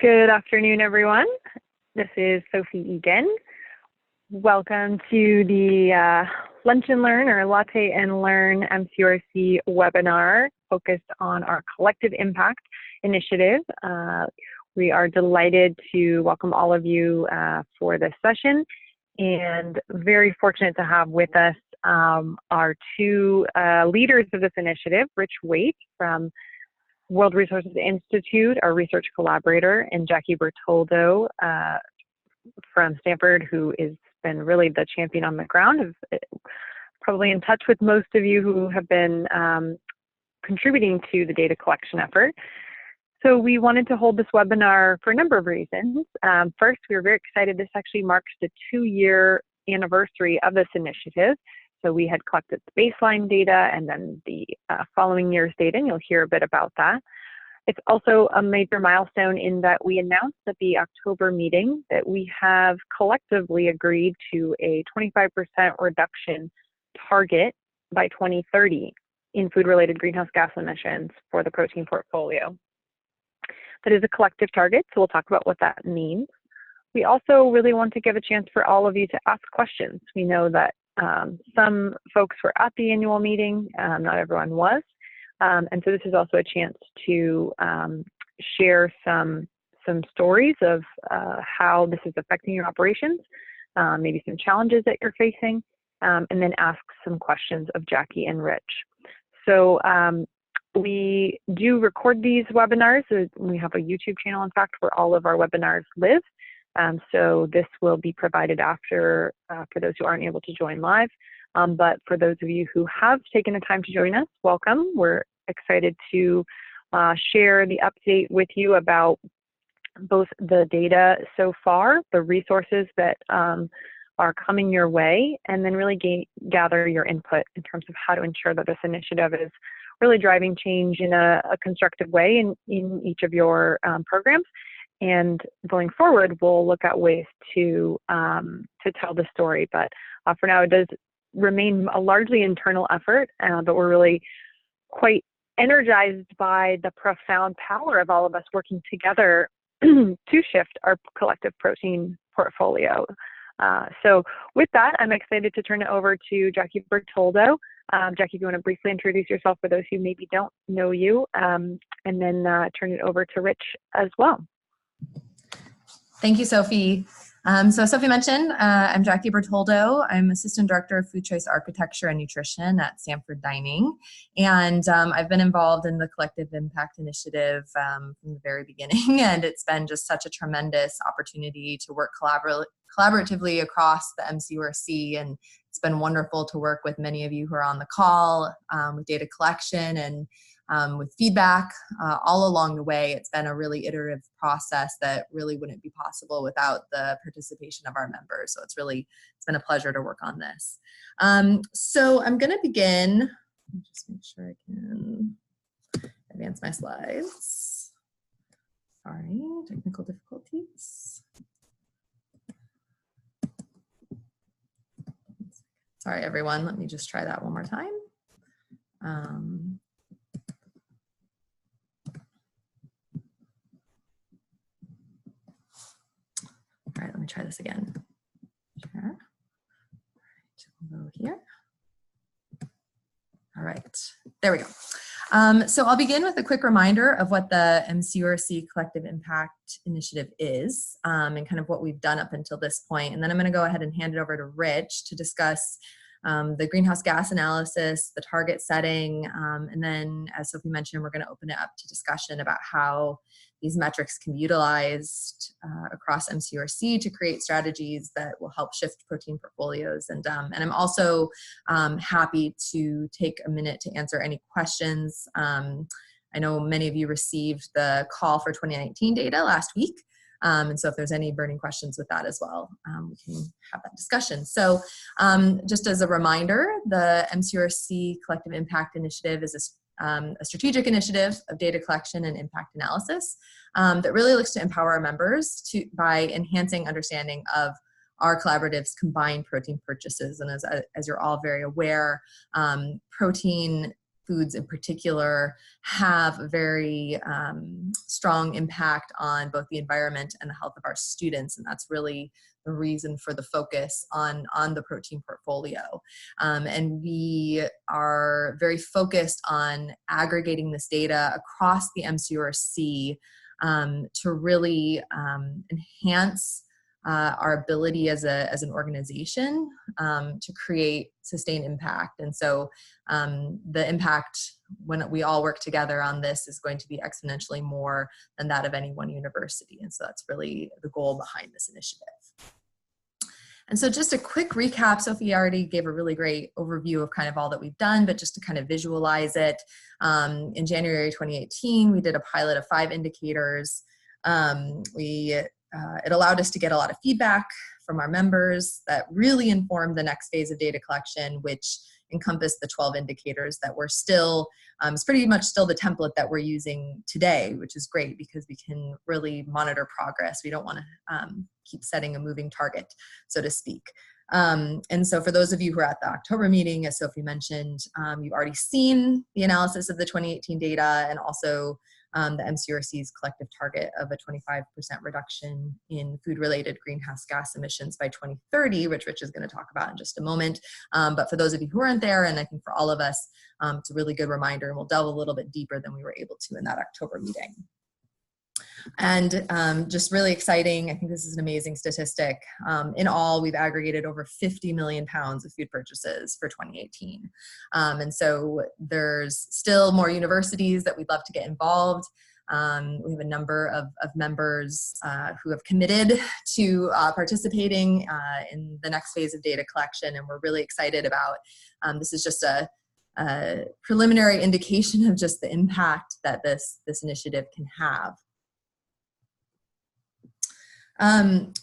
Good afternoon, everyone. This is Sophie Egan. Welcome to the Lunch and Learn or Latte and Learn MCURC webinar focused on our Collective Impact initiative. We are delighted to welcome all of you for this session and very fortunate to have with us our two leaders of this initiative, Rich Waite from World Resources Institute, our research collaborator, and Jackie Bertoldo from Stanford, who has been really the champion on the ground, probably in touch with most of you who have been contributing to the data collection effort. So we wanted to hold this webinar for a number of reasons. First, we were very excited. This actually marks the 2-year anniversary of this initiative. So we had collected the baseline data and then the following year's data, and you'll hear a bit about that. It's also a major milestone in that we announced at the October meeting that we have collectively agreed to a 25% reduction target by 2030 in food-related greenhouse gas emissions for the protein portfolio. That is a collective target, so we'll talk about what that means. We also really want to give a chance for all of you to ask questions. We know that some folks were at the annual meeting, not everyone was. And so this is also a chance to share some stories of how this is affecting your operations, maybe some challenges that you're facing, and then ask some questions of Jackie and Rich. So we do record these webinars. We have a YouTube channel, in fact, where all of our webinars live. So this will be provided after for those who aren't able to join live. But for those of you who have taken the time to join us, welcome. We're excited to share the update with you about both the data so far, the resources that are coming your way, and then really gather your input in terms of how to ensure that this initiative is really driving change in a constructive way in each of your programs. And going forward, we'll look at ways to tell the story. But for now, it does remain a largely internal effort, but we're really quite energized by the profound power of all of us working together to shift our collective protein portfolio. So with that, I'm excited to turn it over to Jackie Bertoldo. Jackie, if you want to briefly introduce yourself for those who maybe don't know you, and then turn it over to Rich as well. Thank you, Sophie. So Sophie mentioned, I'm Jackie Bertoldo. I'm Assistant Director of Food Choice Architecture and Nutrition at Stanford Dining. And I've been involved in the Collective Impact Initiative from the very beginning. And it's been just such a tremendous opportunity to work collaboratively across the MCURC. And it's been wonderful to work with many of you who are on the call with data collection and with feedback all along the way. It's been a really iterative process that really wouldn't be possible without the participation of our members. So it's been a pleasure to work on this. So I'm going to begin. Let me just make sure I can advance my slides. Sorry, technical difficulties. Sorry, everyone. Let me just try that one more time. All right, let me try this again. Sure. All right, we'll go here. All right, there we go. So I'll begin with a quick reminder of what the MCURC Collective Impact Initiative is and kind of what we've done up until this point. And then I'm going to go ahead and hand it over to Rich to discuss the greenhouse gas analysis, the target setting, and then, as Sophie mentioned, we're going to open it up to discussion about how these metrics can be utilized across MCURC to create strategies that will help shift protein portfolios. And I'm also happy to take a minute to answer any questions. I know many of you received the call for 2019 data last week. And so if there's any burning questions with that as well, we can have that discussion. So just as a reminder, the MCURC Collective Impact Initiative is a strategic initiative of data collection and impact analysis that really looks to empower our members by enhancing understanding of our collaborative's combined protein purchases. And as you're all very aware, protein foods in particular have a very strong impact on both the environment and the health of our students. And that's really the reason for the focus on the protein portfolio. And we are very focused on aggregating this data across the MCURC to really enhance our ability as an organization to create sustained impact. And so the impact when we all work together on this is going to be exponentially more than that of any one university. And so that's really the goal behind this initiative. And so just a quick recap, Sophie already gave a really great overview of kind of all that we've done, but just to kind of visualize it, in January 2018, we did a pilot of 5 indicators. It allowed us to get a lot of feedback from our members that really informed the next phase of data collection, which encompassed the 12 indicators that we're still, it's pretty much still the template that we're using today, which is great because we can really monitor progress. We don't want to keep setting a moving target, so to speak. And so for those of you who are at the October meeting, as Sophie mentioned, you've already seen the analysis of the 2018 data and also the MCURC's collective target of a 25% reduction in food-related greenhouse gas emissions by 2030, which Rich is going to talk about in just a moment. But for those of you who aren't there, and I think for all of us, it's a really good reminder, and we'll delve a little bit deeper than we were able to in that October meeting. And just really exciting, I think this is an amazing statistic. In all, we've aggregated over 50 million pounds of food purchases for 2018. And so there's still more universities that we'd love to get involved. We have a number of members who have committed to participating in the next phase of data collection, and we're really excited about, this is just a preliminary indication of just the impact that this initiative can have.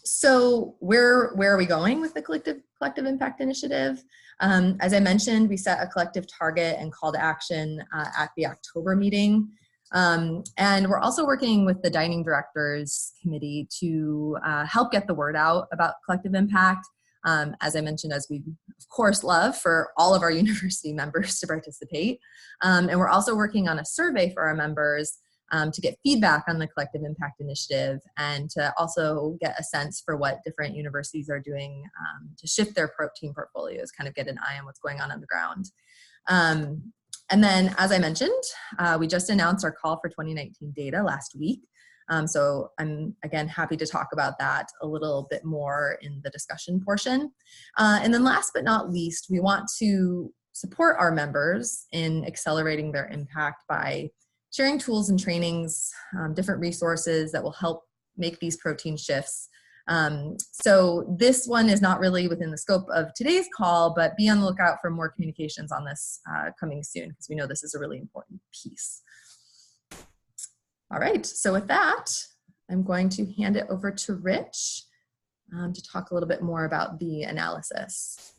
So where are we going with the collective impact initiative? As I mentioned, we set a collective target and call to action at the October meeting. And we're also working with the Dining Directors Committee to help get the word out about collective impact. As I mentioned, as we of course love for all of our university members to participate. And we're also working on a survey for our members to get feedback on the collective impact initiative and to also get a sense for what different universities are doing to shift their protein portfolios, kind of get an eye on what's going on the ground. And then, as I mentioned, we just announced our call for 2019 data last week. So I'm, again, happy to talk about that a little bit more in the discussion portion. And then last but not least, we want to support our members in accelerating their impact by sharing tools and trainings, different resources that will help make these protein shifts. So this one is not really within the scope of today's call, but be on the lookout for more communications on this coming soon, because we know this is a really important piece. All right, so with that, I'm going to hand it over to Rich to talk a little bit more about the analysis.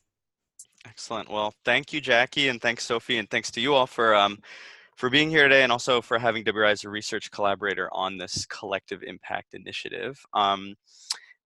Excellent. Well, thank you, Jackie, and thanks, Sophie, and thanks to you all for being here today, and also for having WRI as a research collaborator on this collective impact initiative.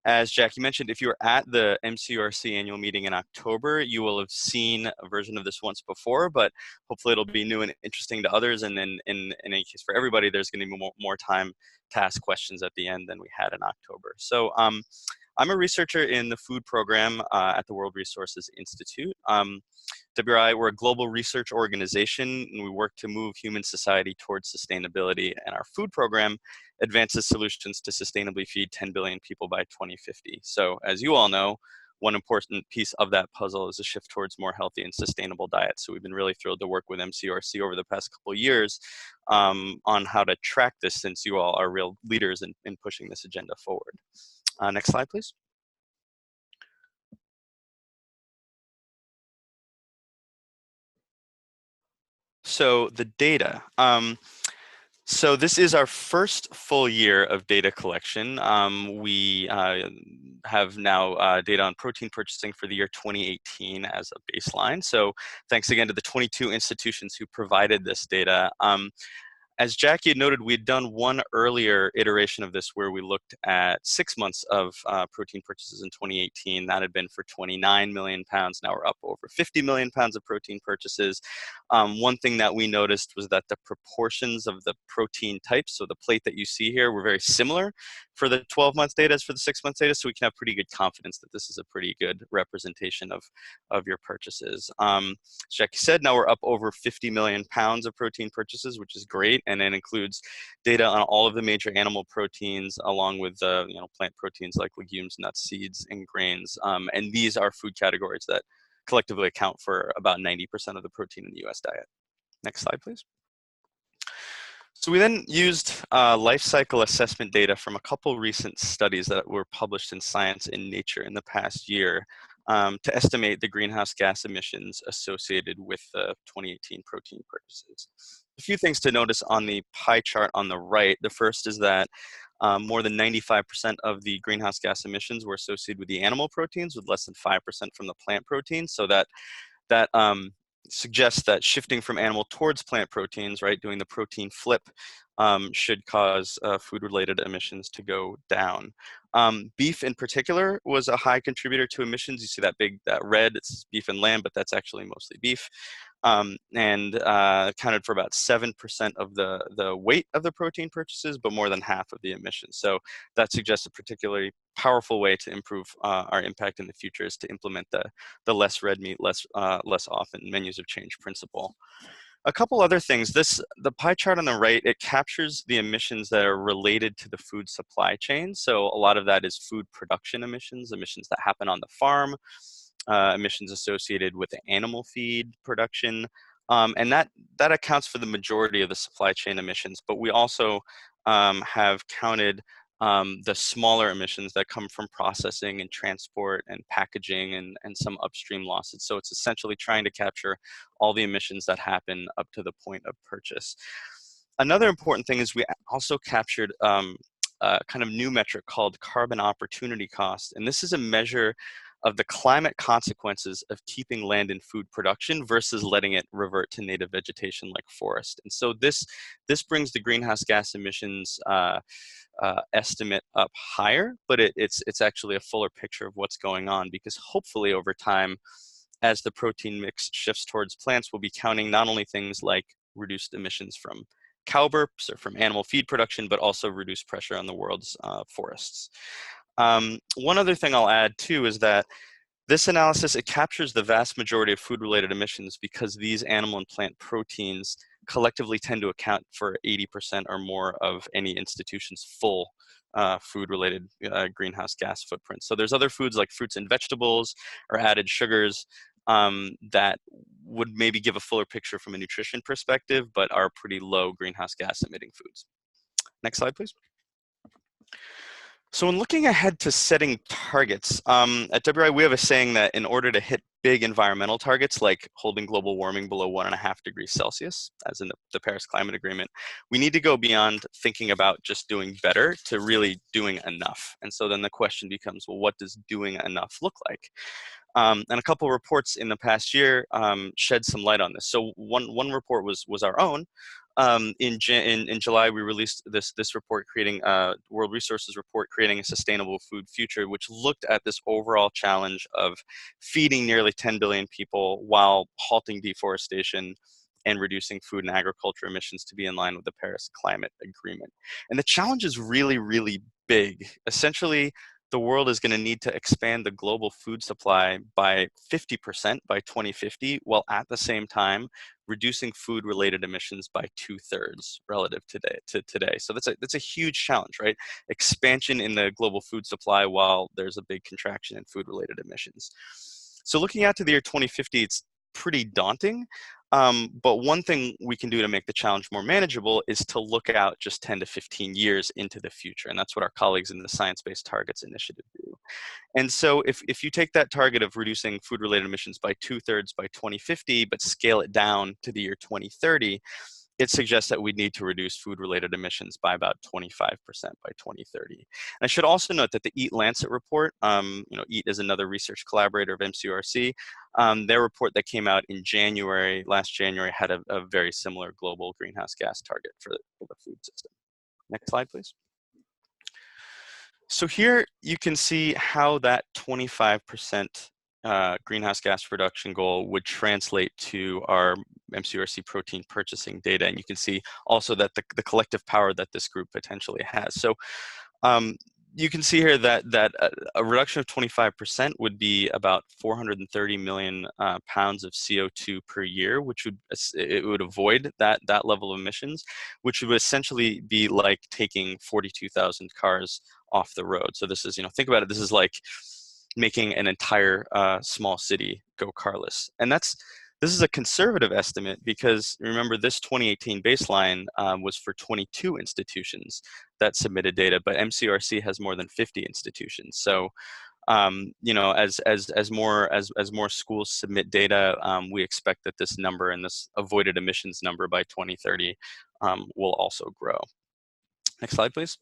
As Jackie mentioned, if you were at the MCURC annual meeting in October, you will have seen a version of this once before, but hopefully it'll be new and interesting to others. And then in any case, for everybody, there's going to be more time to ask questions at the end than we had in October. So I'm a researcher in the food program at the World Resources Institute. WRI, we're a global research organization, and we work to move human society towards sustainability, and our food program advances solutions to sustainably feed 10 billion people by 2050. So as you all know, one important piece of that puzzle is a shift towards more healthy and sustainable diets. So we've been really thrilled to work with MCURC over the past couple of years on how to track this, since you all are real leaders in pushing this agenda forward. Next slide, please. So the data. So this is our first full year of data collection. We have now data on protein purchasing for the year 2018 as a baseline. So thanks again to the 22 institutions who provided this data. As Jackie had noted, we had done one earlier iteration of this where we looked at 6 months of protein purchases in 2018. That had been for 29 million pounds. Now we're up over 50 million pounds of protein purchases. One thing that we noticed was that the proportions of the protein types, so the plate that you see here, were very similar for the 12-month data as for the 6-month data, so we can have pretty good confidence that this is a pretty good representation of your purchases. As Jackie said, now we're up over 50 million pounds of protein purchases, which is great, and it includes data on all of the major animal proteins, along with plant proteins like legumes, nuts, seeds, and grains. And these are food categories that collectively account for about 90% of the protein in the US diet. Next slide, please. So we then used life cycle assessment data from a couple recent studies that were published in Science and Nature in the past year to estimate the greenhouse gas emissions associated with the 2018 protein purchases. A few things to notice on the pie chart on the right. The first is that more than 95% of the greenhouse gas emissions were associated with the animal proteins, with less than 5% from the plant proteins. So that suggests that shifting from animal towards plant proteins, right, doing the protein flip, should cause food-related emissions to go down. Beef in particular was a high contributor to emissions. You see that red, it's beef and lamb, but that's actually mostly beef. And accounted for about 7% of the weight of the protein purchases, but more than half of the emissions. So that suggests a particularly powerful way to improve our impact in the future is to implement the less red meat, less often menus of change principle. A couple other things. The pie chart on the right, it captures the emissions that are related to the food supply chain. So a lot of that is food production emissions that happen on the farm, emissions associated with the animal feed production. And that accounts for the majority of the supply chain emissions. But we also have counted the smaller emissions that come from processing and transport and packaging and some upstream losses. So it's essentially trying to capture all the emissions that happen up to the point of purchase. Another important thing is we also captured a kind of new metric called carbon opportunity cost. And this is a measure of the climate consequences of keeping land in food production versus letting it revert to native vegetation like forest. And so this brings the greenhouse gas emissions estimate up higher, but it's actually a fuller picture of what's going on, because hopefully over time, as the protein mix shifts towards plants, we'll be counting not only things like reduced emissions from cow burps or from animal feed production, but also reduced pressure on the world's forests. One other thing I'll add too is that this analysis, it captures the vast majority of food-related emissions because these animal and plant proteins collectively tend to account for 80% or more of any institution's full food-related greenhouse gas footprint. So there's other foods like fruits and vegetables or added sugars that would maybe give a fuller picture from a nutrition perspective, but are pretty low greenhouse gas emitting foods. Next slide, please. So when looking ahead to setting targets, at WRI we have a saying that in order to hit big environmental targets like holding global warming below 1.5 degrees Celsius, as in the Paris Climate Agreement, we need to go beyond thinking about just doing better to really doing enough. And so then the question becomes, well, what does doing enough look like? And a couple of reports in the past year shed some light on this. So one report was our own. In July, we released this report, creating a World Resources report, creating a sustainable food future, which looked at this overall challenge of feeding nearly 10 billion people while halting deforestation and reducing food and agriculture emissions to be in line with the Paris Climate Agreement. And the challenge is really, really big. Essentially, the world is going to need to expand the global food supply by 50% by 2050, while at the same time reducing food-related emissions by 2/3 relative to today. So that's a huge challenge, right? Expansion in the global food supply while there's a big contraction in food-related emissions. So looking out to the year 2050, it's pretty daunting. But one thing we can do to make the challenge more manageable is to look out just 10 to 15 years into the future. And that's what our colleagues in the Science-Based Targets Initiative do. And so if you take that target of reducing food-related emissions by 2/3 by 2050, but scale it down to the year 2030, it suggests that we need to reduce food-related emissions by about 25% by 2030. And I should also note that the EAT Lancet report, EAT is another research collaborator of MCURC, their report that came out in January, last January, had a very similar global greenhouse gas target for the food system. Next slide, please. So here you can see how that 25% greenhouse gas reduction goal would translate to our MCURC protein purchasing data. And you can see also that the collective power that this group potentially has. So you can see here that a reduction of 25% would be about 430 million pounds of CO2 per year, which would avoid that level of emissions, which would essentially be like taking 42,000 cars off the road. So this is, think about it, this is like making an entire small city go carless. And this is a conservative estimate because remember this 2018 baseline was for 22 institutions that submitted data, but MCURC has more than 50 institutions. So as more schools submit data, we expect that this number and this avoided emissions number by 2030 will also grow. Next slide, please.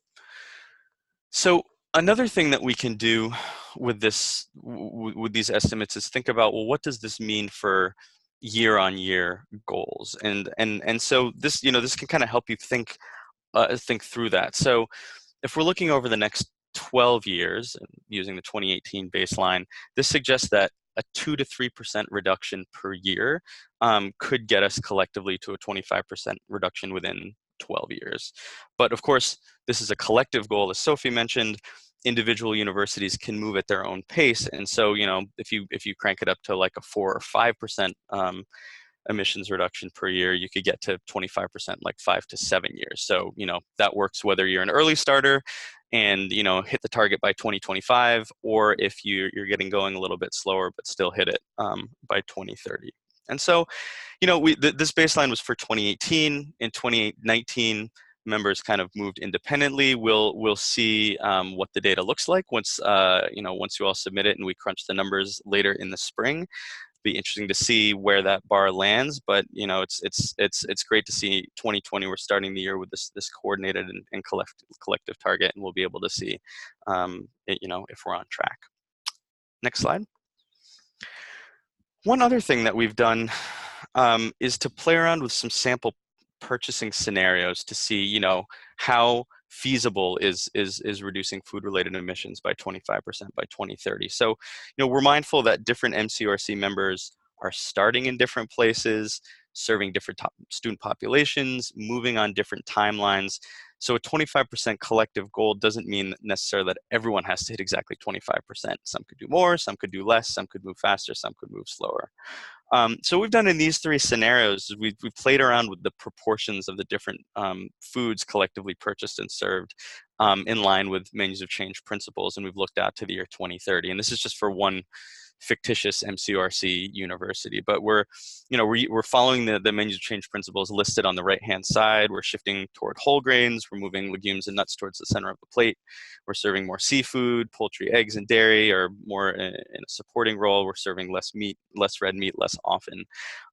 So another thing that we can do with these estimates is think about, well, what does this mean for year-on-year goals? And so this this can kind of help you think through that. So if we're looking over the next 12 years using the 2018 baseline, this suggests that a 2 to 3% reduction per year could get us collectively to a 25% reduction within 12 years. But of course, this is a collective goal, as Sophie mentioned. Individual universities can move at their own pace, and so if you crank it up to like a 4 or 5% emissions reduction per year, you could get to 25% like 5 to 7 years. So that works whether you're an early starter and hit the target by 2025, or if you're getting going a little bit slower but still hit it by 2030. And so this baseline was for 2018. In 2019, members kind of moved independently. We'll see what the data looks like once once you all submit it and we crunch the numbers later in the spring. Be interesting to see where that bar lands, but it's great to see 2020. We're starting the year with this coordinated and collective target, and we'll be able to see if we're on track. Next slide. One other thing that we've done is to play around with some sample purchasing scenarios to see how feasible is reducing food-related emissions by 25% by 2030. So we're mindful that different MCURC members are starting in different places, serving different student populations, moving on different timelines. So a 25% collective goal doesn't mean necessarily that everyone has to hit exactly 25%. Some could do more, some could do less, some could move faster, some could move slower. So what we've done in these three scenarios is we've played around with the proportions of the different foods collectively purchased and served in line with menus of change principles, and we've looked out to the year 2030. And this is just for one fictitious MCURC university, but we're following the menus of change principles listed on the right-hand side. We're shifting toward whole grains. We're moving legumes and nuts towards the center of the plate. We're serving more seafood, poultry, eggs, and dairy are more in a supporting role. We're serving less meat, less red meat, less often.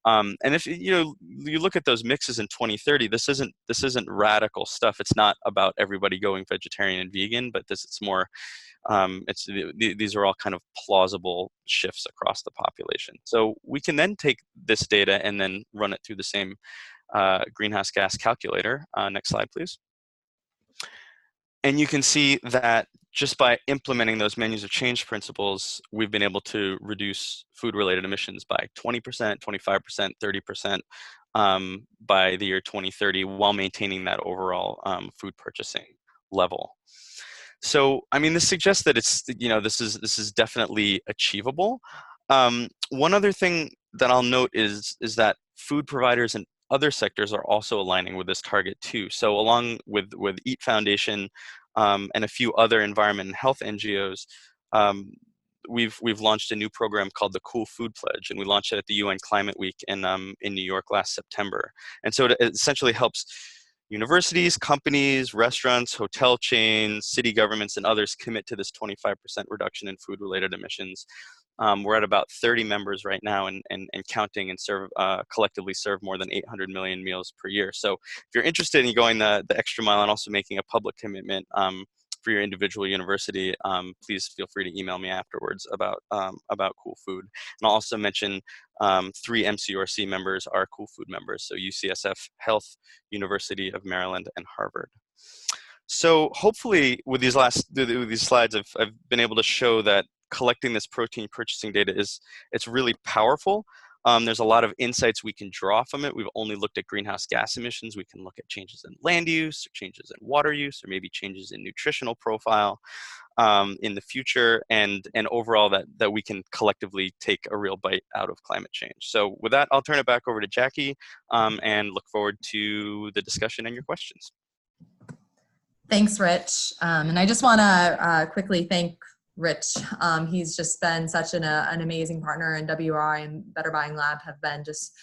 And if you look at those mixes in 2030, this isn't radical stuff. It's not about everybody going vegetarian and vegan, but it's more. These are all kind of plausible shifts across the population. So we can then take this data and then run it through the same greenhouse gas calculator. Next slide, please. And you can see that just by implementing those menus of change principles, we've been able to reduce food-related emissions by 20%, 25%, 30% by the year 2030 while maintaining that overall food purchasing level. So, I mean, this suggests that this is definitely achievable. One other thing that I'll note is that food providers and other sectors are also aligning with this target too. So, along with EAT Foundation and a few other environment and health NGOs, we've launched a new program called the Cool Food Pledge, and we launched it at the UN Climate Week in New York last September. And so it essentially helps universities, companies, restaurants, hotel chains, city governments, and others commit to this 25% reduction in food-related emissions We're at about 30 members right now and counting, and collectively serve more than 800 million meals per year. So if you're interested in going the extra mile and also making a public commitment for your individual university, please feel free to email me afterwards about Cool Food. And I'll also mention 3 MCURC members are Cool Food members, so UCSF Health, University of Maryland, and Harvard. So hopefully with these slides, I've been able to show that collecting this protein purchasing data it's really powerful. There's a lot of insights we can draw from it. We've only looked at greenhouse gas emissions. We can look at changes in land use, or changes in water use, or maybe changes in nutritional profile in the future, and overall that we can collectively take a real bite out of climate change. So with that, I'll turn it back over to Jackie and look forward to the discussion and your questions. Thanks, Rich. And I just want to quickly thank Rich. He's just been such an amazing partner, and WRI and Better Buying Lab have been just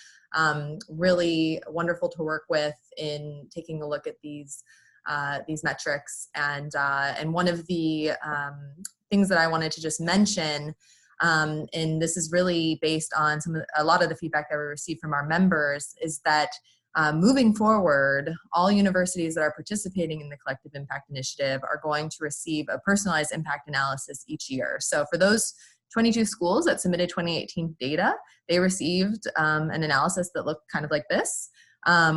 really wonderful to work with in taking a look at these metrics. And one of the things that I wanted to just mention, and this is really based on a lot of the feedback that we received from our members, is that moving forward, all universities that are participating in the Collective Impact Initiative are going to receive a personalized impact analysis each year. So for those 22 schools that submitted 2018 data, they received an analysis that looked kind of like this,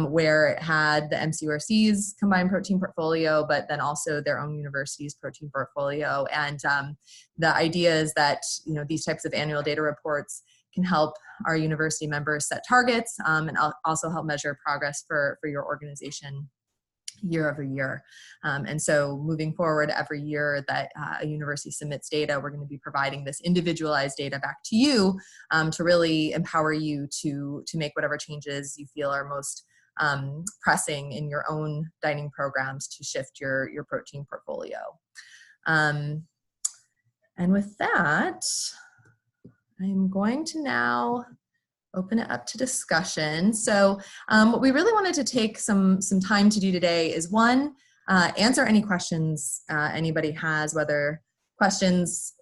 where it had the MCURC's combined protein portfolio, but then also their own university's protein portfolio. And the idea is that, you know, these types of annual data reports can help our university members set targets and also help measure progress for your organization year over year. And so moving forward, every year that a university submits data, we're going to be providing this individualized data back to you to really empower you to make whatever changes you feel are most pressing in your own dining programs to shift your protein portfolio. And with that, I'm going to now open it up to discussion. So what we really wanted to take some time to do today is, one, answer any questions anybody has, whether questions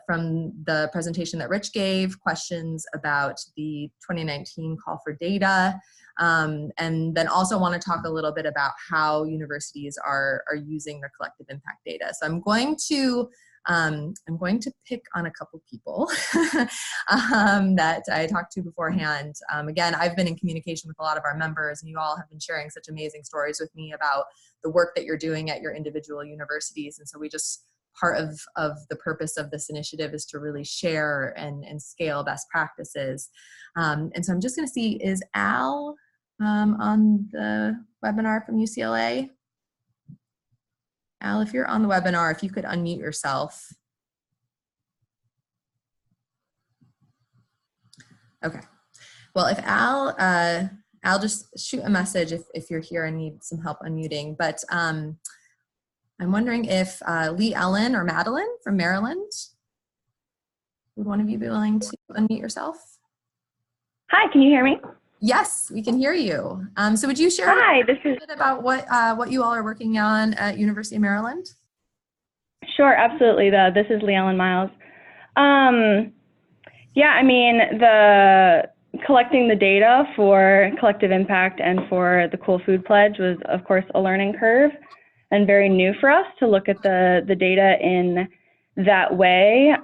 from the presentation that Rich gave, questions about the 2019 call for data, and then also want to talk a little bit about how universities are using their collective impact data. So I'm going to pick on a couple people that I talked to beforehand. Again, I've been in communication with a lot of our members, and you all have been sharing such amazing stories with me about the work that you're doing at your individual universities. And so part of the purpose of this initiative is to really share and scale best practices. And so I'm just going to see, is Al on the webinar from UCLA? Al, if you're on the webinar, if you could unmute yourself. Okay. Well, if Al just shoot a message if you're here and need some help unmuting. But I'm wondering if Lee Ellen or Madeline from Maryland, would one of you be willing to unmute yourself? Hi, can you hear me? Yes, we can hear you. So would you share a bit about what you all are working on at University of Maryland? Sure, absolutely. This is Lee Ellen Miles. Yeah, I mean, collecting the data for Collective Impact and for the Cool Food Pledge was, of course, a learning curve and very new for us to look at the data in that way.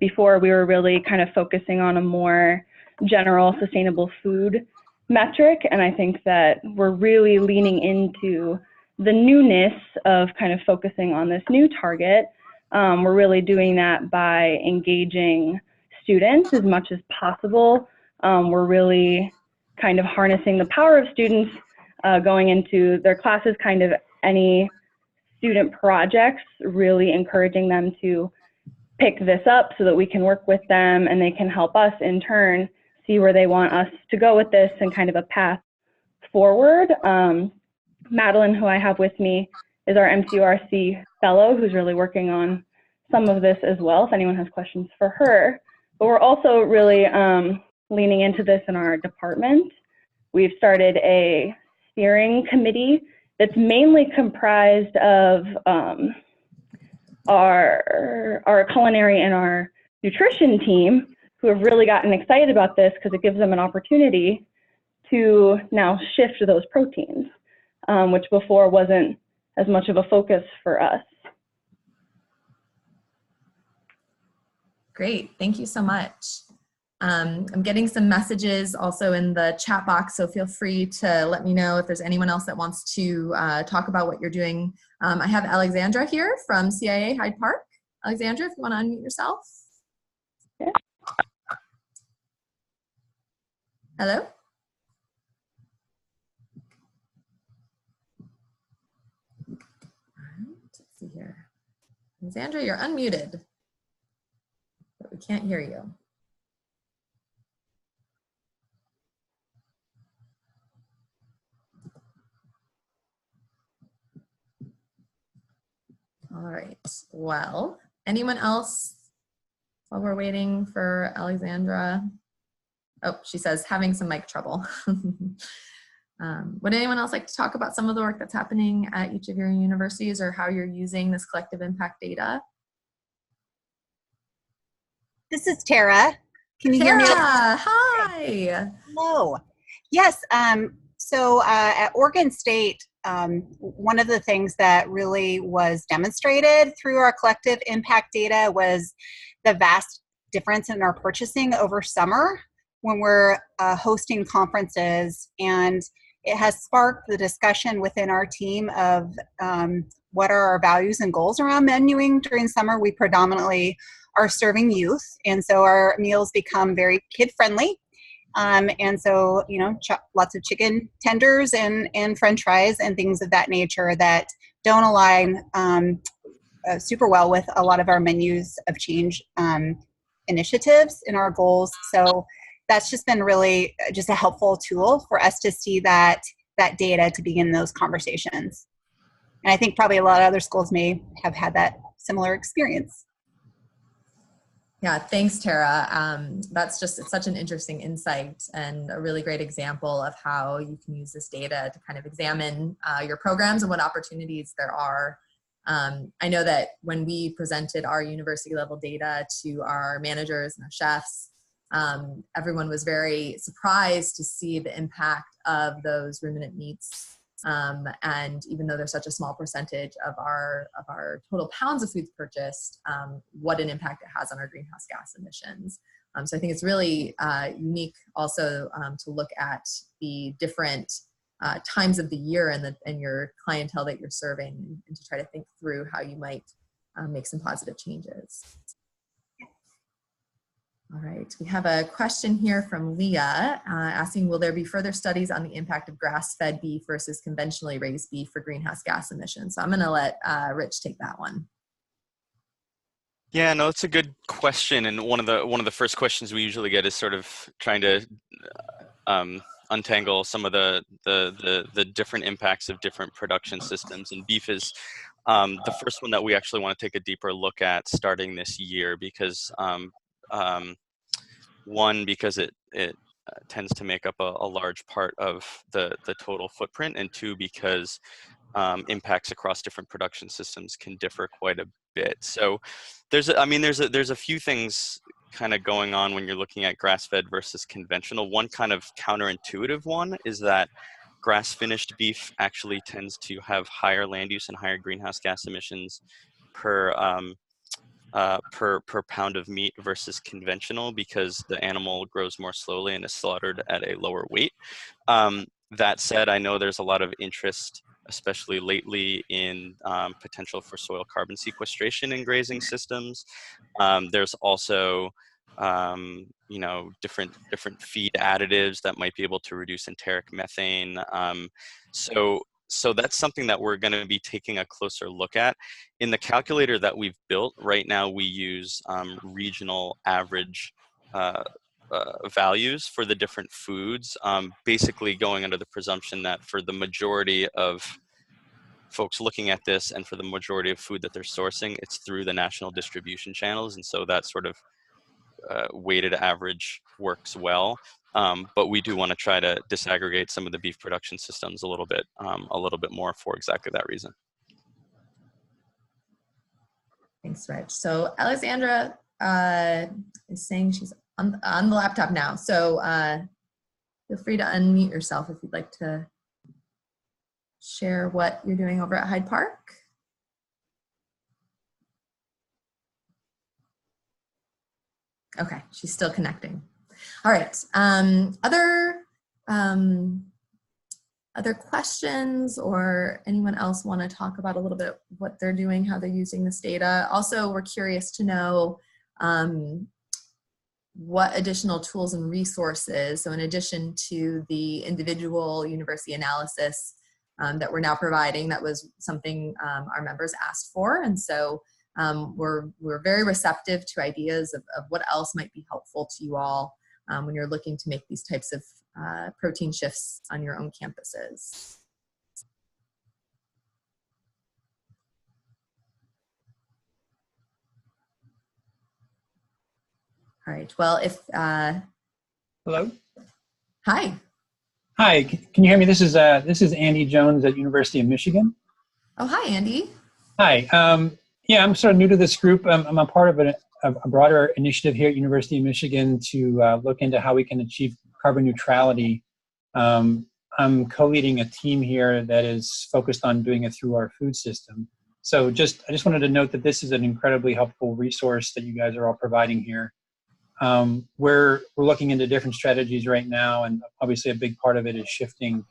Before, we were really kind of focusing on a more general sustainable food metric, and I think that we're really leaning into the newness of kind of focusing on this new target. We're really doing that by engaging students as much as possible. We're really kind of harnessing the power of students going into their classes, kind of any student projects, really encouraging them to pick this up so that we can work with them and they can help us in turn see where they want us to go with this and kind of a path forward. Madeline, who I have with me, is our MCURC fellow who's really working on some of this as well, if anyone has questions for her. But we're also really leaning into this in our department. We've started a steering committee that's mainly comprised of our culinary and our nutrition team who have really gotten excited about this because it gives them an opportunity to now shift those proteins, which before wasn't as much of a focus for us. Great, thank you so much. I'm getting some messages also in the chat box, so feel free to let me know if there's anyone else that wants to talk about what you're doing. I have Alexandra here from CIA Hyde Park. Alexandra, if you want to unmute yourself. Yeah. Hello? All right, let's see here. Alexandra, you're unmuted, but we can't hear you. All right, well, anyone else while we're waiting for Alexandra? Oh, she says having some mic trouble. Would anyone else like to talk about some of the work that's happening at each of your universities or how you're using this collective impact data? This is Tara. Can you hear me? Hi. Hello. Yes, so at Oregon State, one of the things that really was demonstrated through our collective impact data was the vast difference in our purchasing over summer when we're hosting conferences, and it has sparked the discussion within our team of what are our values and goals around menuing during summer. We predominantly are serving youth, and so our meals become very kid-friendly. And so, you know, lots of chicken tenders and French fries and things of that nature that don't align super well with a lot of our menus of change initiatives in our goals. So that's just been really just a helpful tool for us to see that data to begin those conversations. And I think probably a lot of other schools may have had that similar experience. Yeah, thanks, Tara. That's just, it's such an interesting insight and a really great example of how you can use this data to kind of examine your programs and what opportunities there are. I know that when we presented our university level data to our managers and our chefs, everyone was very surprised to see the impact of those ruminant meats. And even though there's such a small percentage of our total pounds of foods purchased, what an impact it has on our greenhouse gas emissions. So I think it's really unique also to look at the different times of the year and your clientele that you're serving, and to try to think through how you might make some positive changes. All right, we have a question here from Leah asking, will there be further studies on the impact of grass-fed beef versus conventionally raised beef for greenhouse gas emissions? So I'm gonna let Rich take that one. Yeah, no, it's a good question, and one of the first questions we usually get is sort of trying to untangle some of the different impacts of different production systems, and beef is the first one that we actually want to take a deeper look at starting this year, because one, because it tends to make up a large part of the total footprint, and two, because impacts across different production systems can differ quite a bit. So there's a few things kind of going on when you're looking at grass-fed versus conventional. One kind of counterintuitive one is that grass-finished beef actually tends to have higher land use and higher greenhouse gas emissions per pound of meat versus conventional, because the animal grows more slowly and is slaughtered at a lower weight. That said, I know there's a lot of interest, especially lately, in potential for soil carbon sequestration in grazing systems. There's also different feed additives that might be able to reduce enteric methane. So that's something that we're going to be taking a closer look at. In the calculator that we've built right now, we use regional average values for the different foods, basically going under the presumption that for the majority of folks looking at this and for the majority of food that they're sourcing, it's through the national distribution channels. And so that sort of weighted average works well. But we do want to try to disaggregate some of the beef production systems a little bit more for exactly that reason. Thanks, Rich. So Alexandra, is saying she's on the laptop now. So feel free to unmute yourself if you'd like to share what you're doing over at Hyde Park. Okay, she's still connecting. All right, other questions, or anyone else want to talk about a little bit what they're doing, how they're using this data? Also, we're curious to know what additional tools and resources, so in addition to the individual university analysis that we're now providing, that was something our members asked for, and so we're very receptive to ideas of what else might be helpful to you all when you're looking to make these types of protein shifts on your own campuses. All right, well, if... Hello? Hi. Hi, can you hear me? This is Andy Jones at University of Michigan. Oh, hi, Andy. Hi, yeah, I'm sort of new to this group. I'm a part of a broader initiative here at University of Michigan to look into how we can achieve carbon neutrality. I'm co-leading a team here that is focused on doing it through our food system. So I just wanted to note that this is an incredibly helpful resource that you guys are all providing here. We're looking into different strategies right now, and obviously a big part of it is shifting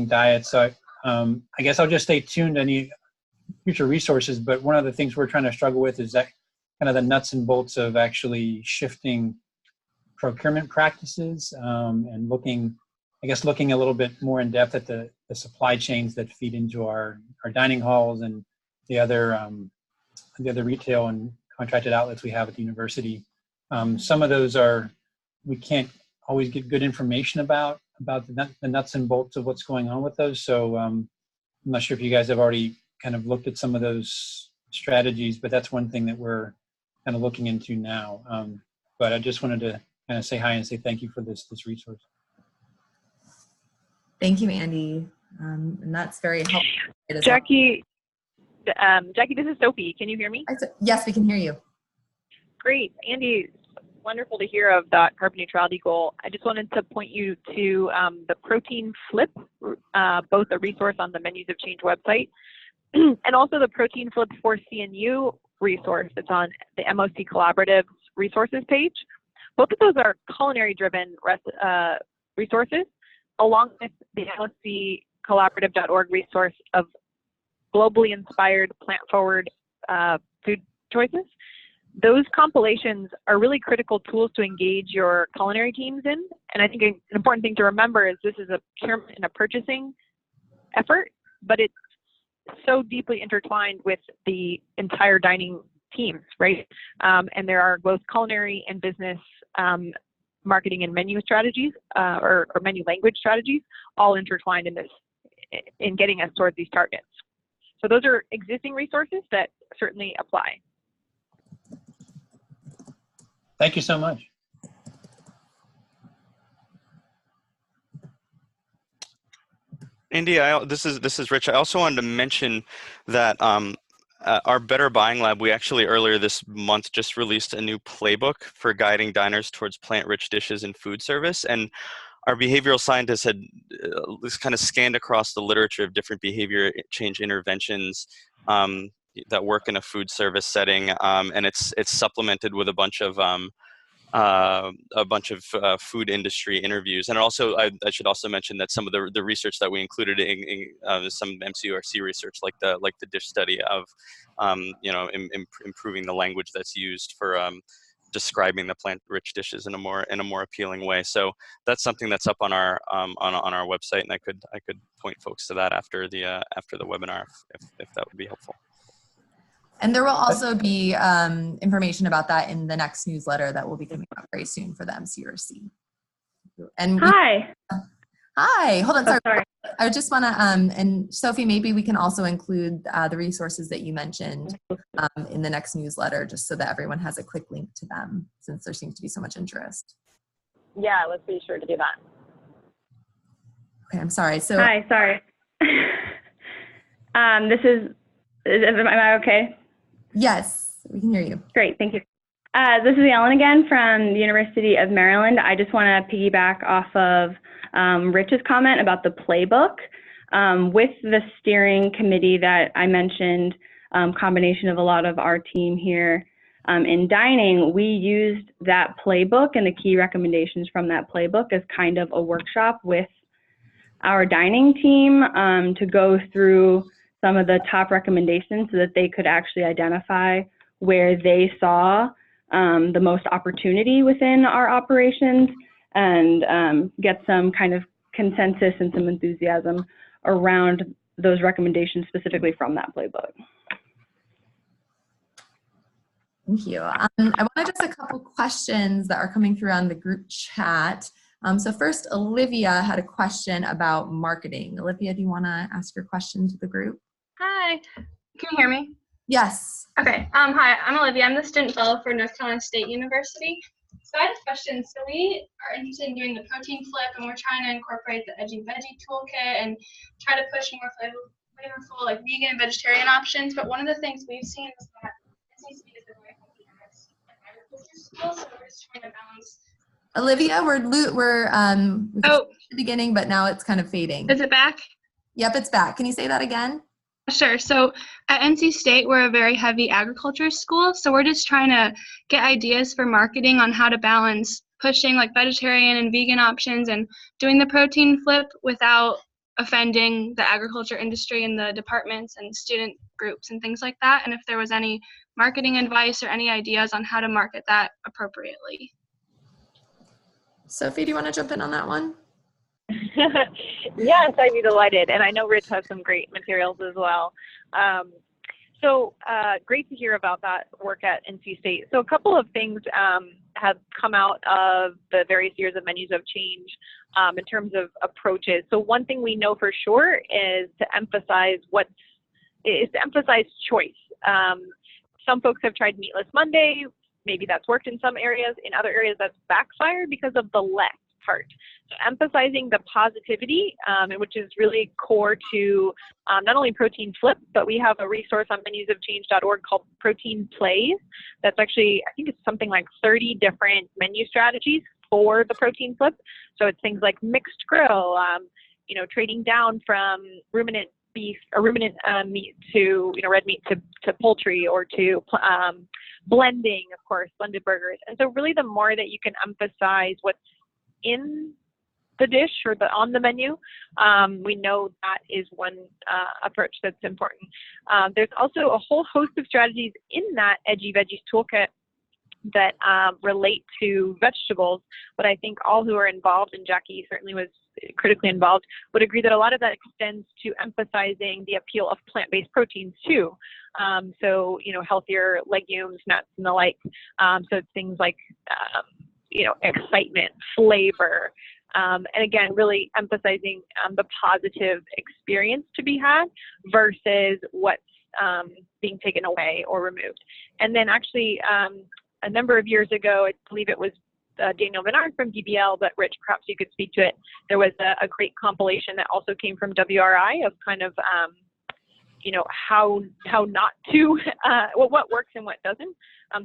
diets. So I guess I'll just stay tuned to any future resources, but one of the things we're trying to struggle with is that kind of the nuts and bolts of actually shifting procurement practices and looking a little bit more in depth at the supply chains that feed into our dining halls and the other retail and contracted outlets we have at the university. Some of those we can't always get good information about the nuts and bolts of what's going on with those. So I'm not sure if you guys have already kind of looked at some of those strategies, but that's one thing that we're kind of looking into now. But I just wanted to kind of say hi and say thank you for this resource. Thank you, Andy. And that's very helpful. Jackie, Jackie, this is Sophie. Can you hear me? Yes, we can hear you. Great. Andy, wonderful to hear of that carbon neutrality goal. I just wanted to point you to the Protein Flip, both a resource on the Menus of Change website and also the Protein Flip for CNU resource that's on the MOC Collaborative resources page. Both of those are culinary-driven resources, along with the MOCcollaborative.org resource of globally inspired plant-forward food choices. Those compilations are really critical tools to engage your culinary teams in. And I think an important thing to remember is this is a procurement and a purchasing effort, but it's so deeply intertwined with the entire dining teams, right? And there are both culinary and business marketing and menu strategies or menu language strategies all intertwined in getting us towards these targets. So those are existing resources that certainly apply. Thank you so much. Andy, this is Rich. I also wanted to mention that our Better Buying Lab, we actually earlier this month just released a new playbook for guiding diners towards plant-rich dishes in food service. And our behavioral scientists had kind of scanned across the literature of different behavior change interventions that work in a food service setting, and it's supplemented with a bunch of food industry interviews. And also, I should also mention that some of the research that we included in some MCURC research, like the dish study of, improving the language that's used for describing the plant-rich dishes in a more appealing way. So that's something that's up on our website, and I could point folks to that after the webinar if that would be helpful. And there will also be information about that in the next newsletter that will be coming out very soon for the MCURC. And Hi. Hi, hold on, sorry. Oh, sorry. I just want to, and Sophie, maybe we can also include the resources that you mentioned in the next newsletter, just so that everyone has a quick link to them, since there seems to be so much interest. Yeah, let's be sure to do that. Okay, I'm sorry. So Hi, sorry. Am I okay? Yes, we can hear you. Great, thank you. This is Ellen again from the University of Maryland. I just want to piggyback off of Rich's comment about the playbook. With the steering committee that I mentioned, combination of a lot of our team here in dining, we used that playbook and the key recommendations from that playbook as kind of a workshop with our dining team to go through some of the top recommendations so that they could actually identify where they saw the most opportunity within our operations and get some kind of consensus and some enthusiasm around those recommendations specifically from that playbook. Thank you. I wanted just a couple questions that are coming through on the group chat. So first, Olivia had a question about marketing. Olivia, do you want to ask your question to the group? Hi, can you hear me? Yes. Okay, hi, I'm Olivia. I'm the student fellow for North Carolina State University. So I had a question. So we are interested in doing the protein flip, and we're trying to incorporate the Edgy Veggie toolkit and try to push more flavorful, like vegan and vegetarian options. But one of the things we've seen is that NCC is a very healthy agriculture school, so we're just trying to balance. Olivia, we're at the beginning, but now it's kind of fading. Is it back? Yep, it's back. Can you say that again? Sure. So at NC State, we're a very heavy agriculture school. So we're just trying to get ideas for marketing on how to balance pushing like vegetarian and vegan options and doing the protein flip without offending the agriculture industry and the departments and student groups and things like that. And if there was any marketing advice or any ideas on how to market that appropriately. Sophie, do you want to jump in on that one? Yes, I'd be delighted. And I know Rich has some great materials as well. So great to hear about that work at NC State. So a couple of things have come out of the various years of menus of change in terms of approaches. So one thing we know for sure is to emphasize choice. Some folks have tried Meatless Monday. Maybe that's worked in some areas. In other areas, that's backfired because of the less part. So emphasizing the positivity, which is really core to not only Protein Flip, but we have a resource on menusofchange.org called Protein Plays. That's actually, I think it's something like 30 different menu strategies for the Protein Flip. So it's things like mixed grill, trading down from ruminant beef or ruminant meat to red meat to poultry, or to blending, of course, blended burgers. And so really the more that you can emphasize what's in the dish or on the menu, we know that is one approach that's important. There's also a whole host of strategies in that Edgy Veggies toolkit that relate to vegetables, but I think all who are involved, and Jackie certainly was critically involved, would agree that a lot of that extends to emphasizing the appeal of plant-based proteins too. So, healthier legumes, nuts, and the like. So it's things like, excitement, flavor, and again, really emphasizing the positive experience to be had versus what's being taken away or removed. And then actually, a number of years ago, I believe it was Daniel Bernard from DBL, but Rich, perhaps you could speak to it. There was a great compilation that also came from WRI of kind of, how not to, what works and what doesn't.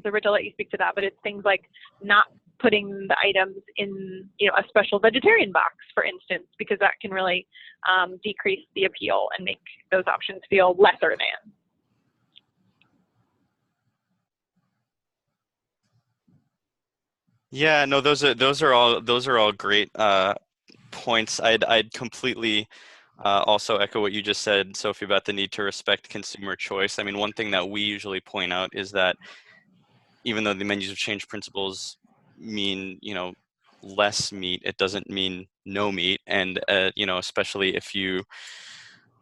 So Rich, I'll let you speak to that, but it's things like not putting the items in, a special vegetarian box, for instance, because that can really decrease the appeal and make those options feel lesser than. Yeah, no, those are all great points. I'd completely also echo what you just said, Sophie, about the need to respect consumer choice. I mean, one thing that we usually point out is that even though the menus of change principles mean, less meat, it doesn't mean no meat. And, especially if you're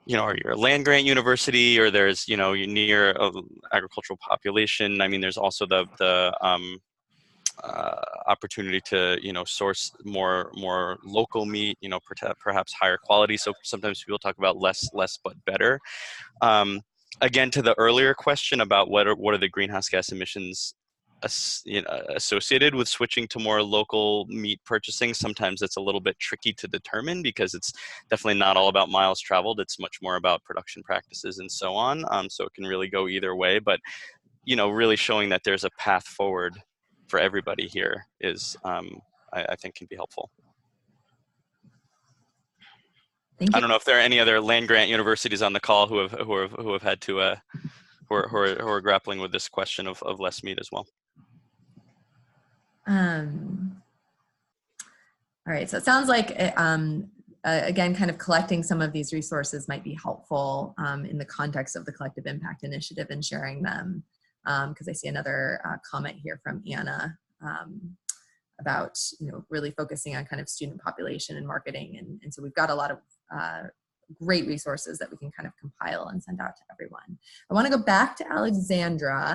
a land grant university, or there's, you're near an agricultural population. I mean, there's also the opportunity to, source more local meat, perhaps higher quality. So sometimes people talk about less but better. Again, to the earlier question about what are the greenhouse gas emissions associated with switching to more local meat purchasing, sometimes it's a little bit tricky to determine, because it's definitely not all about miles traveled. It's much more about production practices and so on. So it can really go either way, but really showing that there's a path forward everybody here is, I think, can be helpful. Thank you. I don't know if there are any other land-grant universities on the call who have had to who are grappling with this question of less meat as well. All right, so it sounds like, again, kind of collecting some of these resources might be helpful in the context of the Collective Impact Initiative and sharing them, because I see another comment here from Anna about, you know, really focusing on kind of student population and marketing. And so we've got a lot of great resources that we can kind of compile and send out to everyone. I want to go back to Alexandra.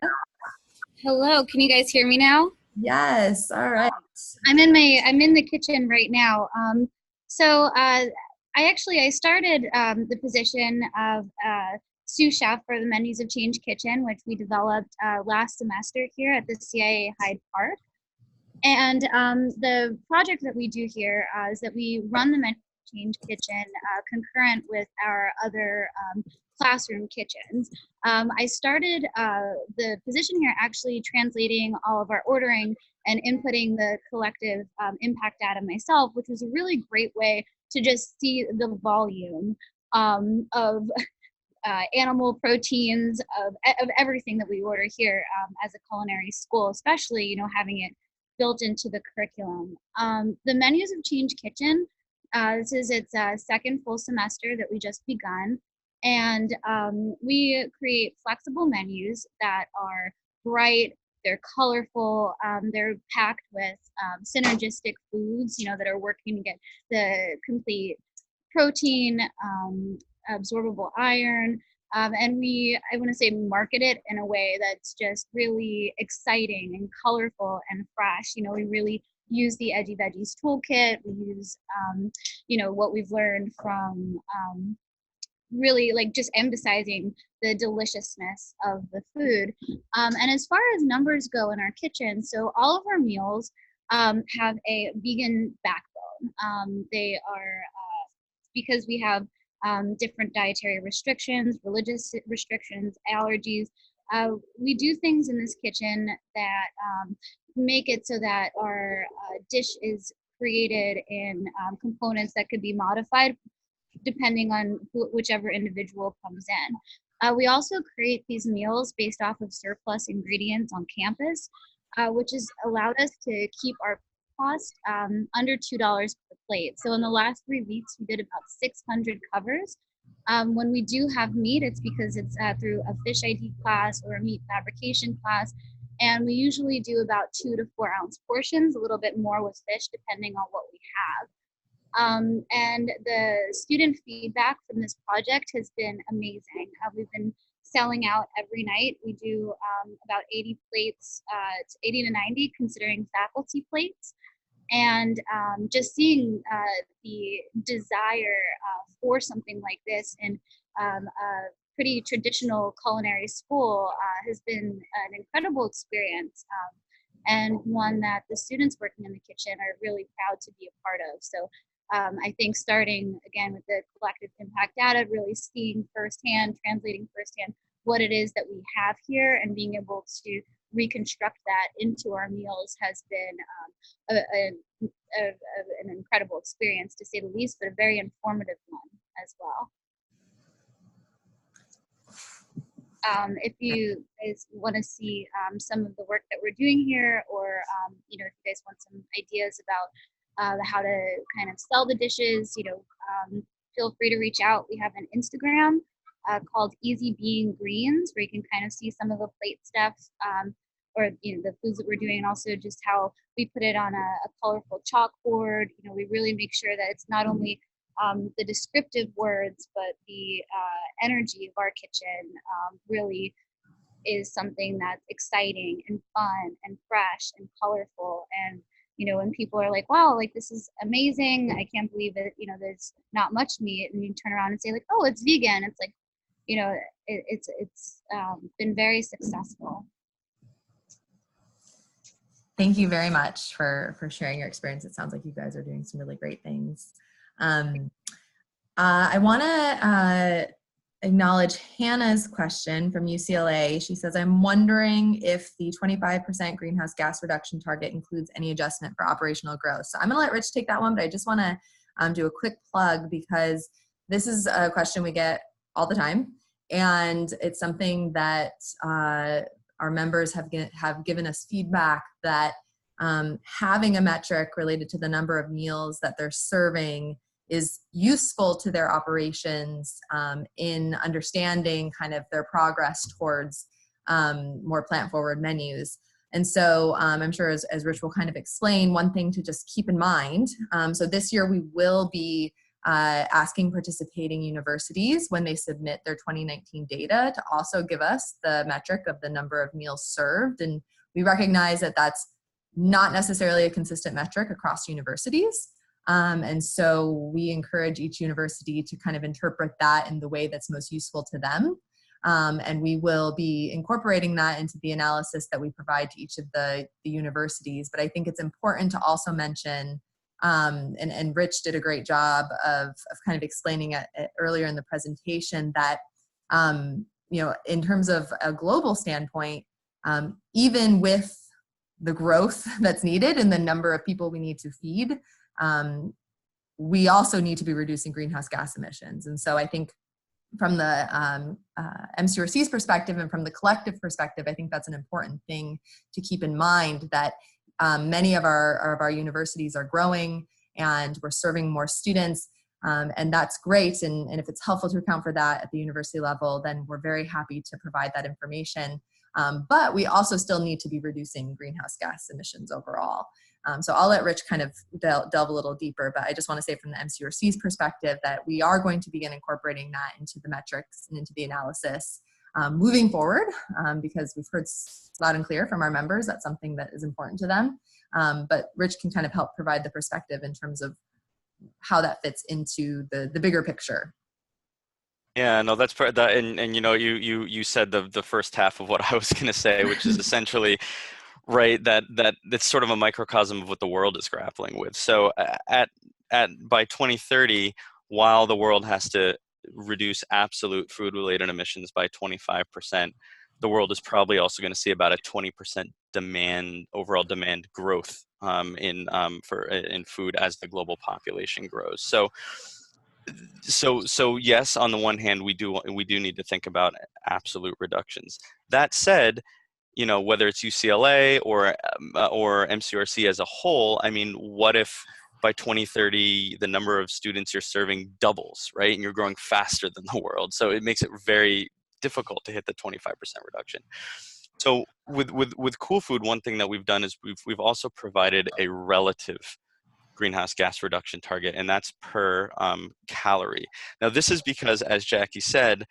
Hello, can you guys hear me now? Yes, all right. I'm in the kitchen right now. I started the position of sous chef for the Menus of Change kitchen, which we developed last semester here at the CIA Hyde Park. And the project that we do here is that we run the Menus of Change kitchen concurrent with our other classroom kitchens. I started the position here actually translating all of our ordering and inputting the collective impact data myself, which was a really great way to just see the volume of animal proteins, of everything that we order here as a culinary school, especially, you know, having it built into the curriculum. The Menus of Change kitchen, this is its second full semester that we just begun. And we create flexible menus that are bright, they're colorful, they're packed with synergistic foods, you know, that are working to get the complete protein, absorbable iron, and I want to say, market it in a way that's just really exciting and colorful and fresh. You know, we really use the Edgy Veggies toolkit. We use, you know, what we've learned from really like just emphasizing the deliciousness of the food. And as far as numbers go in our kitchen, so all of our meals have a vegan backbone. They are, because we have different dietary restrictions, religious restrictions, allergies, we do things in this kitchen that make it so that our dish is created in components that could be modified depending on whichever individual comes in. We also create these meals based off of surplus ingredients on campus, which has allowed us to keep our cost under $2 per plate. So in the last 3 weeks, we did about 600 covers. When we do have meat, it's because it's through a fish ID class or a meat fabrication class. And we usually do about 2 to 4 ounce portions, a little bit more with fish, depending on what we have. And the student feedback from this project has been amazing. We've been selling out every night. We do about 80 plates, 80 to 90, considering faculty plates. And just seeing the desire for something like this in a pretty traditional culinary school has been an incredible experience, and one that the students working in the kitchen are really proud to be a part of. So I think starting again with the collective impact data, really seeing firsthand, translating firsthand what it is that we have here and being able to reconstruct that into our meals has been an incredible experience, to say the least, but a very informative one as well. If you guys want to see some of the work that we're doing here, or you know, if you guys want some ideas about how to kind of sell the dishes, you know, feel free to reach out. We have an Instagram called Easy Being Greens, where you can kind of see some of the plate stuff, or you know, the foods that we're doing, and also just how we put it on a colorful chalkboard. You know, we really make sure that it's not only the descriptive words, but the energy of our kitchen really is something that's exciting and fun and fresh and colorful. And you know, when people are like, wow, like this is amazing, I can't believe it, you know, there's not much meat, and you turn around and say like, oh, it's vegan, it's like, you know, it's been very successful. Thank you very much for sharing your experience. It sounds like you guys are doing some really great things. I want to acknowledge Hannah's question from UCLA. She says, I'm wondering if the 25% greenhouse gas reduction target includes any adjustment for operational growth. So I'm gonna let Rich take that one, but I just wanna do a quick plug because this is a question we get all the time. And it's something that our members have given us feedback that having a metric related to the number of meals that they're serving is useful to their operations in understanding kind of their progress towards more plant-forward menus. And so I'm sure as Rich will kind of explain, one thing to just keep in mind, so this year we will be asking participating universities when they submit their 2019 data to also give us the metric of the number of meals served. And we recognize that that's not necessarily a consistent metric across universities. And so we encourage each university to kind of interpret that in the way that's most useful to them. And we will be incorporating that into the analysis that we provide to each of the universities. But I think it's important to also mention, and Rich did a great job of kind of explaining it earlier in the presentation, that you know, in terms of a global standpoint, even with the growth that's needed and the number of people we need to feed, we also need to be reducing greenhouse gas emissions. And so I think from the MCURC's perspective and from the collective perspective, I think that's an important thing to keep in mind, that many of our universities are growing and we're serving more students, and that's great. And if it's helpful to account for that at the university level, then we're very happy to provide that information. But we also still need to be reducing greenhouse gas emissions overall. So I'll let Rich kind of delve a little deeper, but I just want to say from the MCURC's perspective that we are going to begin incorporating that into the metrics and into the analysis moving forward, because we've heard loud and clear from our members that's something that is important to them. But Rich can kind of help provide the perspective in terms of how that fits into the bigger picture. Yeah, no, that's part that, and you know, you said the first half of what I was going to say, which is essentially right, that it's sort of a microcosm of what the world is grappling with. So by 2030, while the world has to reduce absolute food-related emissions by 25%, the world is probably also going to see about a 20% overall demand growth in food as the global population grows. So yes, on the one hand, we do need to think about absolute reductions. That said, you know, whether it's UCLA or MCURC as a whole, I mean, what if by 2030 the number of students you're serving doubles, right? And you're growing faster than the world, so it makes it very difficult to hit the 25% reduction. So with Cool Food, one thing that we've done is we've also provided a relative greenhouse gas reduction target, and that's per calorie. Now this is because, as Jackie said,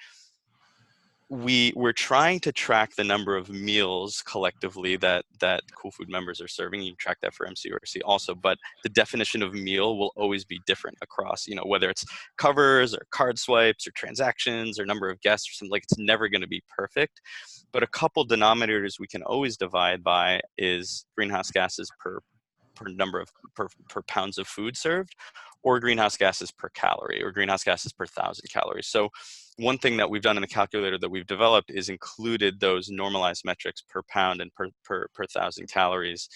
we're trying to track the number of meals collectively that Cool Food members are serving. You track that for MCURC also, but the definition of meal will always be different across, you know, whether it's covers or card swipes or transactions or number of guests or something. Like, it's never going to be perfect, but a couple denominators we can always divide by is greenhouse gases per pounds of food served, or greenhouse gases per calorie, or greenhouse gases per 1,000 calories. So one thing that we've done in the calculator that we've developed is included those normalized metrics per pound and per 1,000 calories,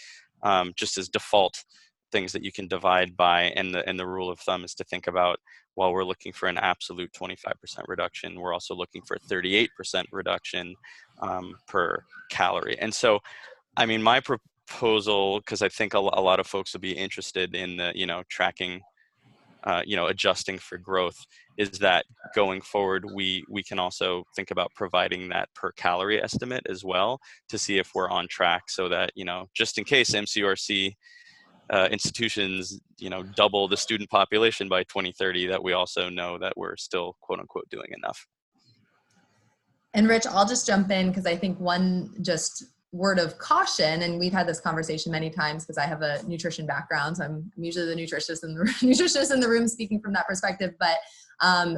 just as default things that you can divide by. And the rule of thumb is to think about, while we're looking for an absolute 25% reduction, we're also looking for a 38% reduction per calorie. And so, I mean, my proposal, because I think a lot of folks will be interested in the, you know, tracking, you know, adjusting for growth, is that going forward, we can also think about providing that per calorie estimate as well, to see if we're on track, so that, you know, just in case MCURC institutions, you know, double the student population by 2030, that we also know that we're still, quote unquote, doing enough. And Rich, I'll just jump in, because I think one just word of caution, and we've had this conversation many times because I have a nutrition background, so I'm usually the nutritionist in the room speaking from that perspective. But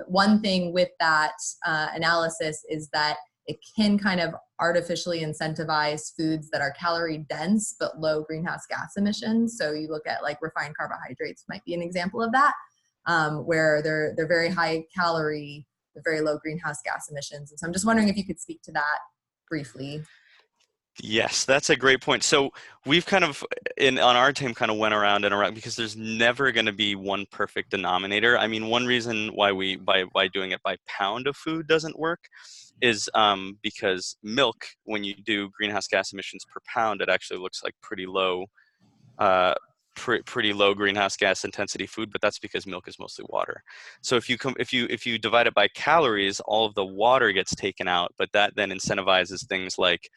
one thing with that analysis is that it can kind of artificially incentivize foods that are calorie dense but low greenhouse gas emissions. So you look at, like, refined carbohydrates might be an example of that, where they're very high calorie very low greenhouse gas emissions. And so I'm just wondering if you could speak to that briefly. Yes, that's a great point. So we've kind of, on our team, kind of went around and around, because there's never going to be one perfect denominator. I mean, one reason why by doing it by pound of food doesn't work is because milk, when you do greenhouse gas emissions per pound, it actually looks like pretty low greenhouse gas intensity food, but that's because milk is mostly water. So if you divide it by calories, all of the water gets taken out, but that then incentivizes things like,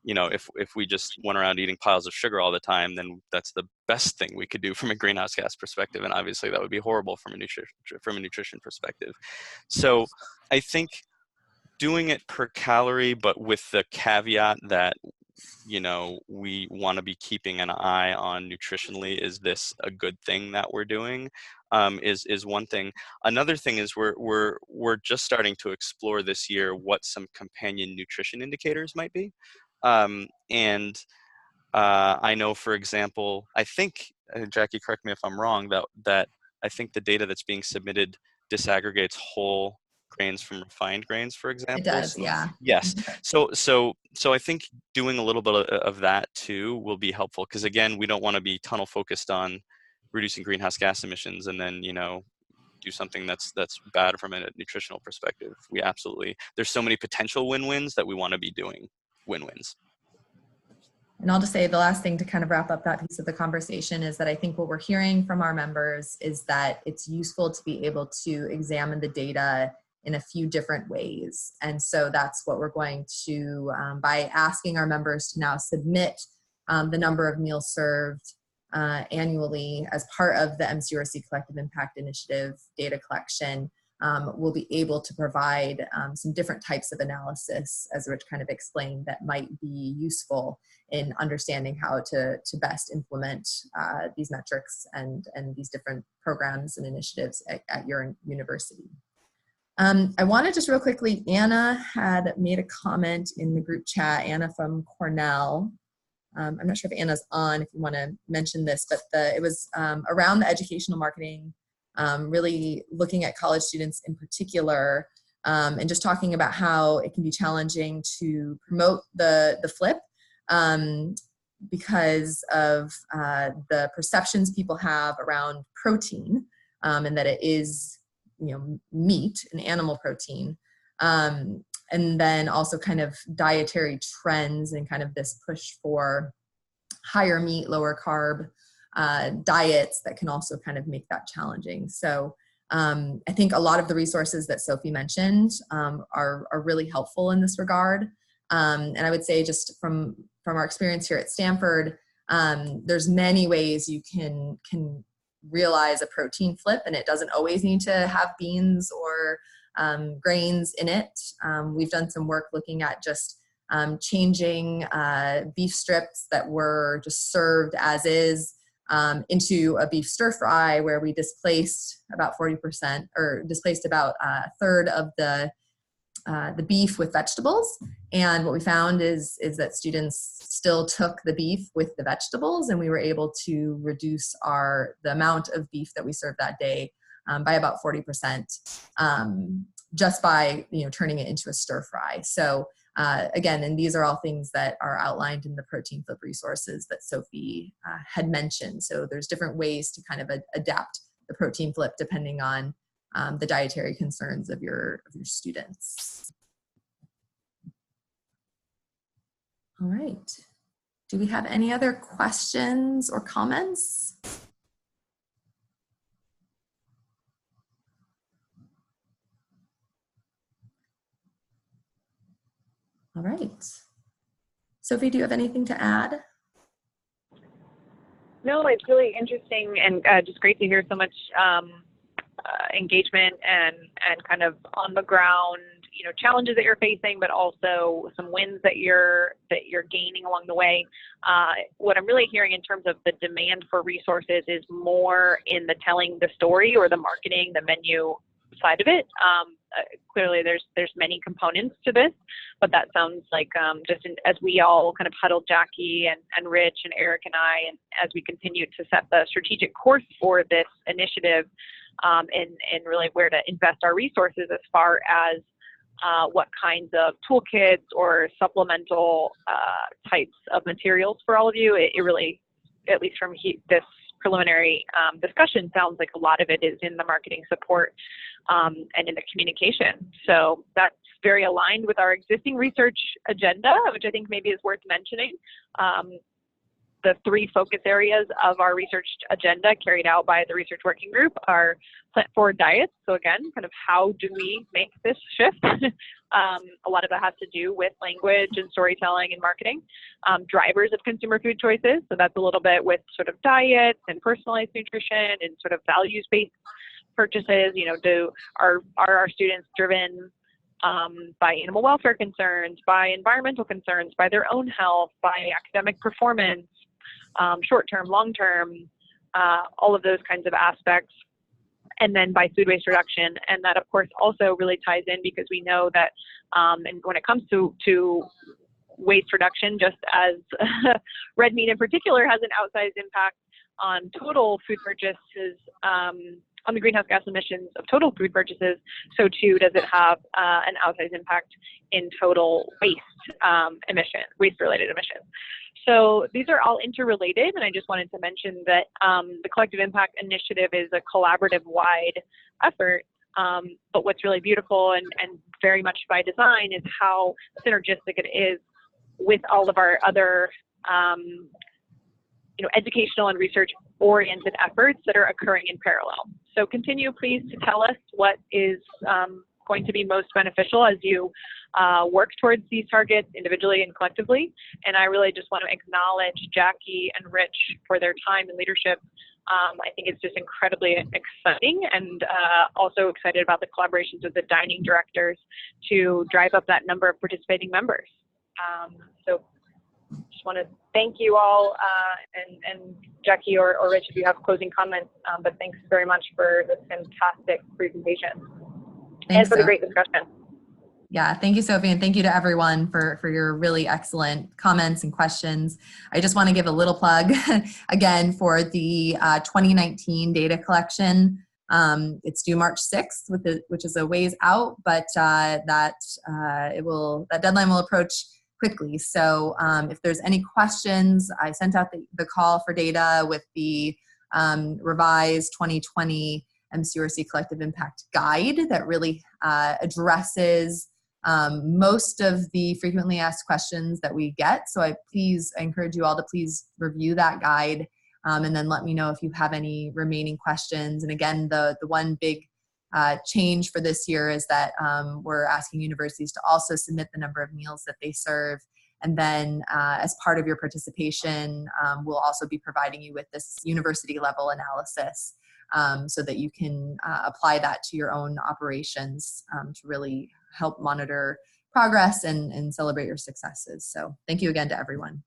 you know, if we just went around eating piles of sugar all the time, then that's the best thing we could do from a greenhouse gas perspective, and obviously that would be horrible from a nutrition perspective. So I think doing it per calorie, but with the caveat that, you know, we want to be keeping an eye on nutritionally, is this a good thing that we're doing, is one thing. Another thing is we're just starting to explore this year what some companion nutrition indicators might be. I know, for example, I think, Jackie, correct me if I'm wrong, that I think the data that's being submitted disaggregates whole grains from refined grains, for example. It does, yeah. Yes. So I think doing a little bit of that too will be helpful, because again, we don't want to be tunnel focused on reducing greenhouse gas emissions and then, you know, do something that's bad from a nutritional perspective. There's so many potential win-wins that we want to be doing win-wins. And I'll just say the last thing to kind of wrap up that piece of the conversation is that I think what we're hearing from our members is that it's useful to be able to examine the data in a few different ways. And so that's what we're going to, by asking our members to now submit the number of meals served annually as part of the MCURC Collective Impact Initiative data collection, we'll be able to provide some different types of analysis, as Rich kind of explained, that might be useful in understanding how to best implement these metrics and these different programs and initiatives at your university. I want to just real quickly, Anna had made a comment in the group chat, Anna from Cornell. I'm not sure if Anna's on, if you want to mention this, but it was around the educational marketing, really looking at college students in particular, and just talking about how it can be challenging to promote the flip because of the perceptions people have around protein, and that it is, you know, meat and animal protein, and then also kind of dietary trends and kind of this push for higher meat, lower carb diets that can also kind of make that challenging. So I think a lot of the resources that Sophie mentioned are really helpful in this regard. And I would say, just from our experience here at Stanford, there's many ways you can realize a protein flip, and it doesn't always need to have beans or grains in it. We've done some work looking at just changing beef strips that were just served as is into a beef stir fry, where we displaced about 40%, or displaced about a third of the beef with vegetables. And what we found is that students still took the beef with the vegetables, and we were able to reduce the amount of beef that we served that day by about 40%, just by, you know, turning it into a stir fry. So again, and these are all things that are outlined in the protein flip resources that Sophie had mentioned. So there's different ways to kind of adapt the protein flip depending on the dietary concerns of your students. All right. Do we have any other questions or comments? All right. Sophie, do you have anything to add? No, it's really interesting and just great to hear so much engagement and kind of on the ground, you know, challenges that you're facing, but also some wins that you're gaining along the way. What I'm really hearing in terms of the demand for resources is more in the telling the story or the marketing, the menu side of it. Clearly there's many components to this, but that sounds like as we all kind of huddled, Jackie and Rich and Eric and I, and as we continue to set the strategic course for this initiative, and really where to invest our resources as far as what kinds of toolkits or supplemental types of materials for all of you. It really, at least from this preliminary discussion, sounds like a lot of it is in the marketing support and in the communication. So that's very aligned with our existing research agenda, which I think maybe is worth mentioning. The 3 focus areas of our research agenda carried out by the research working group are plant-forward diets. So again, kind of how do we make this shift? A lot of it has to do with language and storytelling and marketing. Drivers of consumer food choices. So that's a little bit with sort of diets and personalized nutrition and sort of values-based purchases. You know, are our students driven by animal welfare concerns, by environmental concerns, by their own health, by academic performance, short-term, long-term, all of those kinds of aspects, and then by food waste reduction. And that, of course, also really ties in because we know that, and when it comes to waste reduction, just as red meat in particular has an outsized impact on total food purchases, on the greenhouse gas emissions of total food purchases, so too does it have an outsized impact in total waste waste-related emissions. So these are all interrelated, and I just wanted to mention that the Collective Impact Initiative is a collaborative-wide effort, but what's really beautiful and very much by design is how synergistic it is with all of our other educational and research-oriented efforts that are occurring in parallel. So continue, please, to tell us what is going to be most beneficial as you work towards these targets individually and collectively. And I really just want to acknowledge Jackie and Rich for their time and leadership. I think it's just incredibly exciting, and also excited about the collaborations with the dining directors to drive up that number of participating members. So just want to thank you all, and Jackie or Rich, if you have closing comments, but thanks very much for this fantastic presentation. Thanks, and for the Sophie. great discussion. Yeah, thank you, Sophie, and thank you to everyone for your really excellent comments and questions. I just want to give a little plug again for the 2019 data collection. It's due March 6th, which is a ways out, but that deadline will approach quickly. So if there's any questions, I sent out the call for data with the revised 2020 MCURC Collective Impact Guide that really addresses most of the frequently asked questions that we get. So I encourage you all to please review that guide and then let me know if you have any remaining questions. And again, the one big change for this year is that we're asking universities to also submit the number of meals that they serve. And then as part of your participation, we'll also be providing you with this university level analysis so that you can apply that to your own operations to really help monitor progress and celebrate your successes. So thank you again to everyone.